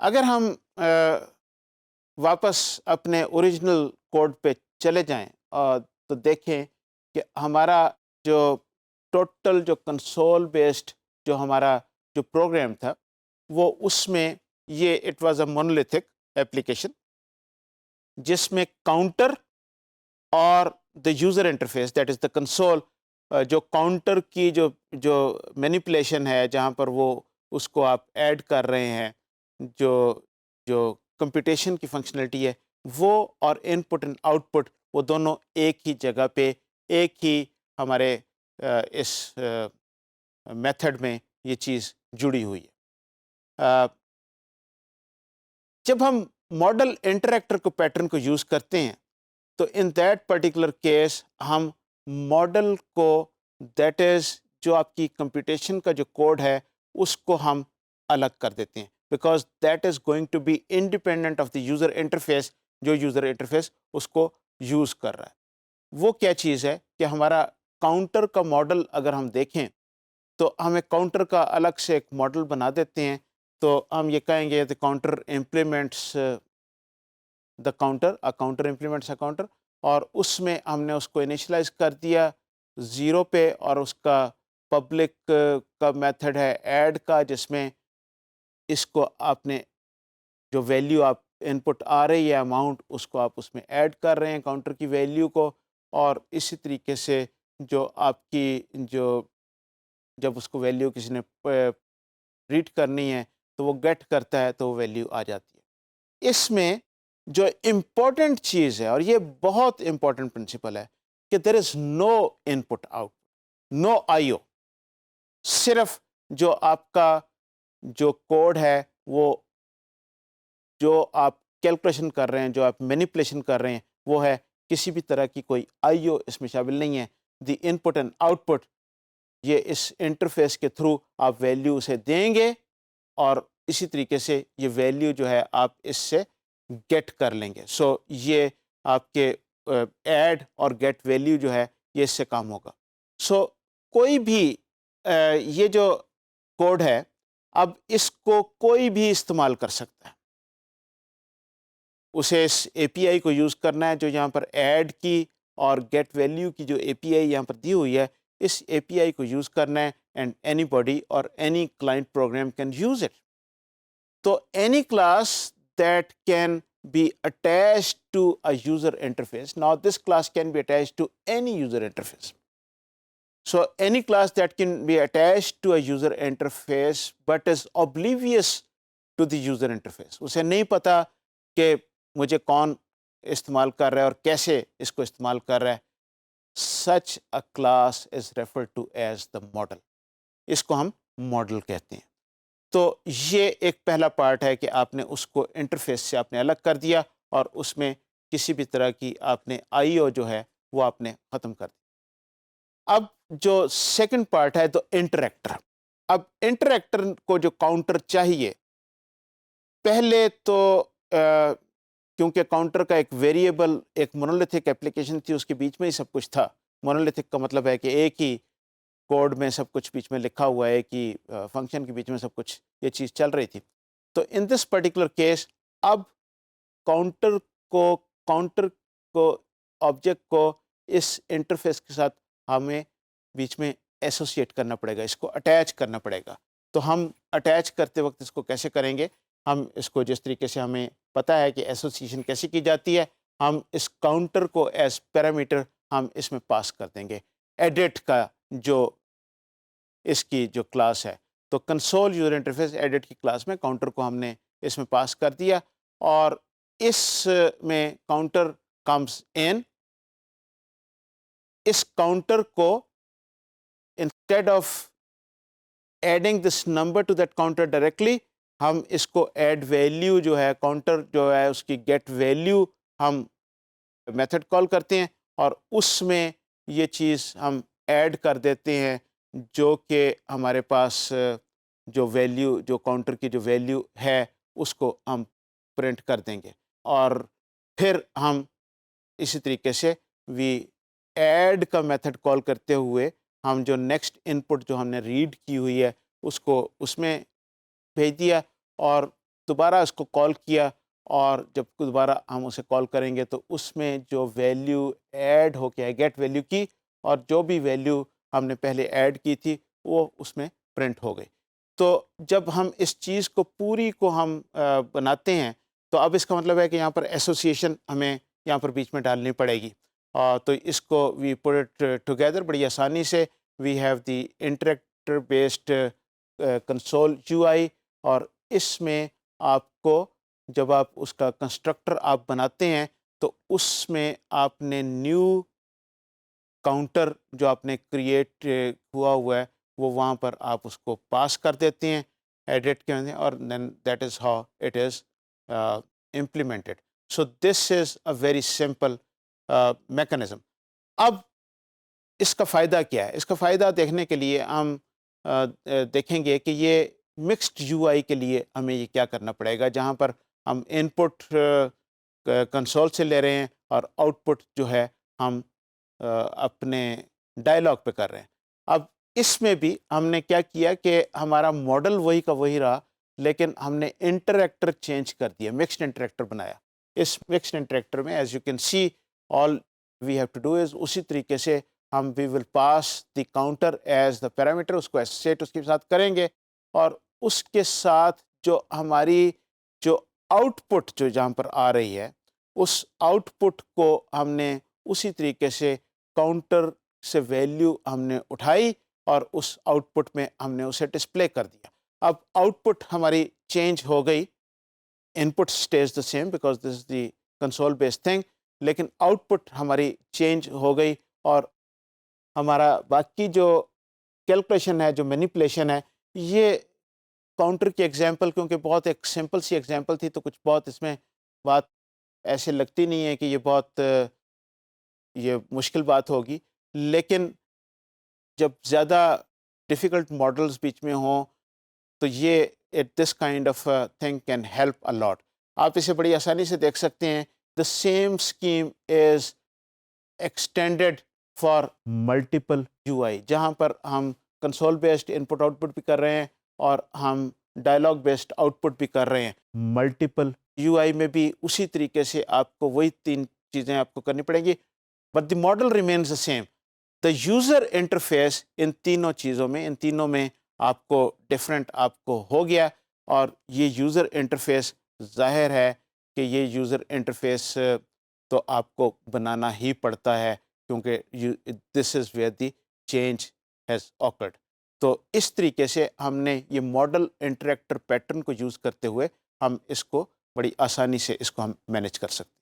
اگر ہم واپس اپنے اوریجنل کوڈ پہ چلے جائیں تو دیکھیں کہ ہمارا جو ٹوٹل جو کنسول بیسڈ جو ہمارا جو پروگرام تھا وہ اس میں یہ it was a monolithic application جس میں کاؤنٹر اور دا user interface that is the console جو کاؤنٹر کی جو مینیپولیشن ہے جہاں پر وہ اس کو آپ ایڈ کر رہے ہیں جو جو کمپیوٹیشن کی فنکشنلٹی ہے وہ اور ان پٹ اینڈ آؤٹ پٹ وہ دونوں ایک ہی جگہ پہ ایک ہی ہمارے اس میتھڈ میں یہ چیز جڑی ہوئی ہے. جب ہم ماڈل انٹریکٹر کو پیٹرن کو یوز کرتے ہیں تو ان دیٹ پرٹیکولر کیس ہم ماڈل کو دیٹ از جو آپ کی کمپیوٹیشن کا جو کوڈ ہے اس کو ہم الگ کر دیتے ہیں because that is going to be independent of the user interface جو یوزر انٹرفیس اس کو یوز کر رہا ہے. وہ کیا چیز ہے کہ ہمارا کاؤنٹر کا ماڈل اگر ہم دیکھیں تو ہمیں کاؤنٹر کا الگ سے ایک ماڈل بنا دیتے ہیں تو ہم یہ کہیں گے the counter implements the counter a counter implements a counter اور اس میں ہم نے اس کو انیشلائز کر دیا 0 پہ اور اس کا پبلک کا میتھڈ ہے ایڈ کا جس میں اس کو آپ نے جو ویلیو آپ ان پٹ آ رہی ہے اماؤنٹ اس کو آپ اس میں ایڈ کر رہے ہیں کاؤنٹر کی ویلیو کو اور اسی طریقے سے جو آپ کی جب اس کو ویلیو کسی نے ریڈ کرنی ہے تو وہ گیٹ کرتا ہے تو وہ ویلیو آ جاتی ہے. اس میں جو امپورٹنٹ چیز ہے اور یہ بہت امپورٹنٹ پرنسپل ہے کہ دیر از نو ان پٹ آؤٹ نو آئی او. صرف جو آپ کا جو کوڈ ہے وہ جو آپ کیلکولیشن کر رہے ہیں جو آپ مینیپولیشن کر رہے ہیں وہ ہے کسی بھی طرح کی کوئی آئی او اس میں شامل نہیں ہے. دی ان پٹ اینڈ آؤٹ پٹ یہ اس انٹرفیس کے تھرو آپ ویلیو اسے دیں گے اور اسی طریقے سے یہ ویلیو جو ہے آپ اس سے گیٹ کر لیں گے. سو یہ آپ کے ایڈ اور گیٹ ویلیو جو ہے یہ اس سے کام ہوگا. سو کوئی بھی یہ جو کوڈ ہے اب اس کو کوئی بھی استعمال کر سکتا ہے. اسے اس اے پی آئی کو یوز کرنا ہے جو یہاں پر ایڈ کی اور گیٹ ویلیو کی جو اے پی آئی یہاں پر دی ہوئی ہے اس اے پی آئی کو یوز کرنا ہے اینڈ اینی باڈی اور any client program can use it. تو any class that can be attached to a user interface. Now this class can be attached to any user interface. So any class that can be attached to a user interface but is oblivious to the user interface. اسے نہیں پتا کہ مجھے کون استعمال کر رہا ہے اور کیسے اس کو استعمال کر رہا ہے. Such a class is referred to as the model. اس کو ہم ماڈل کہتے ہیں. تو یہ ایک پہلا پارٹ ہے کہ آپ نے اس کو انٹرفیس سے آپ نے الگ کر دیا اور اس میں کسی بھی طرح کی آپ نے آئی او جو ہے وہ آپ نے ختم کر دی. اب جو سیکنڈ پارٹ ہے تو انٹریکٹر. اب انٹریکٹر کو جو کاؤنٹر چاہیے پہلے تو کیونکہ کاؤنٹر کا ایک ویریبل ایک مونولیتھک ایپلیکیشن تھی اس کے بیچ میں ہی سب کچھ تھا. مونولیتھک کا مطلب ہے کہ ایک ہی کوڈ میں سب کچھ بیچ میں لکھا ہوا ہے کہ فنکشن کے بیچ میں سب کچھ یہ چیز چل رہی تھی. تو ان دس پرٹیکولر کیس اب کاؤنٹر کو آبجیکٹ کو اس انٹرفیس کے ساتھ ہمیں بیچ میں ایسوسیٹ کرنا پڑے گا اس کو اٹیچ کرنا پڑے گا. تو ہم اٹیچ کرتے وقت اس کو کیسے کریں گے ہم اس کو جس طریقے سے ہمیں پتہ ہے کہ ایسوسیشن کیسے کی جاتی ہے ہم اس کاؤنٹر کو ایز پیرامیٹر ہم اس میں پاس کر دیں گے. ایڈٹ کا جو اس کی جو کلاس ہے تو کنسول یوزر انٹرفیس ایڈٹ کی کلاس میں کاؤنٹر کو ہم نے اس میں پاس کر دیا اور اس میں کاؤنٹر کمز ان. اس کاؤنٹر کو instead of adding this number to that counter directly ہم اس کو ایڈ ویلیو جو ہے کاؤنٹر جو ہے اس کی گیٹ ویلیو ہم میتھڈ کال کرتے ہیں اور اس میں یہ چیز ہم ایڈ کر دیتے ہیں جو کہ ہمارے پاس جو ویلیو جو کاؤنٹر کی جو ویلیو ہے اس کو ہم پرنٹ کر دیں گے. اور پھر ہم اسی طریقے سے وی ایڈ کا میتھڈ کال کرتے ہوئے ہم جو نیکسٹ ان پٹ جو ہم نے ریڈ کی ہوئی ہے اس کو اس میں بھیج دیا اور دوبارہ اس کو کال کیا اور جب دوبارہ ہم اسے کال کریں گے تو اس میں جو ویلیو ایڈ ہو کے گیٹ ویلیو کی اور جو بھی ویلیو ہم نے پہلے ایڈ کی تھی وہ اس میں پرنٹ ہو گئی. تو جب ہم اس چیز کو پوری کو ہم بناتے ہیں تو اب اس کا مطلب ہے کہ یہاں پر ایسوسیشن ہمیں یہاں پر بیچ میں ڈالنی پڑے گی. تو اس کو وی پٹ اٹ ٹوگیدر بڑی آسانی سے. We have the interactor based console U I, اور اس میں آپ کو جب آپ اس کا کنسٹرکٹر آپ بناتے ہیں تو اس میں آپ نے نیو کاؤنٹر جو آپ نے کریٹ ہوا ہے وہ وہاں پر آپ اس کو پاس کر دیتے ہیں ایڈٹ کے اندر, اور then that is how it is implemented. So this is a very simple mechanism. اب اس کا فائدہ کیا ہے؟ اس کا فائدہ دیکھنے کے لیے ہم دیکھیں گے کہ یہ مکسڈ یو آئی کے لیے ہمیں یہ کیا کرنا پڑے گا, جہاں پر ہم ان پٹ کنسول سے لے رہے ہیں اور آؤٹ پٹ جو ہے ہم اپنے ڈائلاگ پہ کر رہے ہیں. اب اس میں بھی ہم نے کیا کیا کہ ہمارا ماڈل وہی کا وہی رہا, لیکن ہم نے انٹریکٹر چینج کر دیا, مکسڈ انٹریکٹر بنایا. اس مکسڈ انٹریکٹر میں as you can see all we have to do is اسی طریقے سے ہم we will pass the counter as the parameter, اس کو ایسوسیٹ اس کے ساتھ کریں گے, اور اس کے ساتھ جو ہماری جو آؤٹ پٹ جو جہاں پر آ رہی ہے اس آؤٹ پٹ کو ہم نے اسی طریقے سے کاؤنٹر سے ویلیو ہم نے اٹھائی اور اس آؤٹ پٹ میں ہم نے اسے ڈسپلے کر دیا. اب آؤٹ پٹ ہماری چینج ہو گئی, input stays the same because this is the console based thing, لیکن آؤٹ پٹ ہماری چینج ہو گئی, اور ہمارا باقی جو کیلکولیشن ہے, جو مینیپولیشن ہے, یہ کاؤنٹر کی ایگزامپل کیونکہ بہت ایک سمپل سی ایگزامپل تھی تو کچھ بہت اس میں بات ایسے لگتی نہیں ہے کہ یہ بہت یہ مشکل بات ہوگی, لیکن جب زیادہ ڈیفیکلٹ ماڈلز بیچ میں ہوں تو یہ this kind of thing can help a lot. آپ اسے بڑی آسانی سے دیکھ سکتے ہیں. The same scheme is extended for multiple U I, جہاں پر ہم console based input output بھی کر رہے ہیں اور ہم ڈائلاگ بیسڈ آؤٹ پٹ بھی کر رہے ہیں. ملٹیپل یو آئی میں بھی اسی طریقے سے آپ کو وہی 3 چیزیں آپ کو کرنی پڑیں گی, but the model remains the same. The user interface ان تینوں چیزوں میں, ان تینوں میں آپ کو ڈفرینٹ آپ کو ہو گیا, اور یہ یوزر انٹرفیس ظاہر ہے کہ یہ یوزر انٹرفیس تو آپ کو بنانا ہی پڑتا ہے کیونکہ this is where the change has occurred. تو اس طریقے سے ہم نے یہ ماڈل انٹریکٹر پیٹرن کو یوز کرتے ہوئے ہم اس کو بڑی آسانی سے اس کو ہم مینیج کر سکتے ہیں.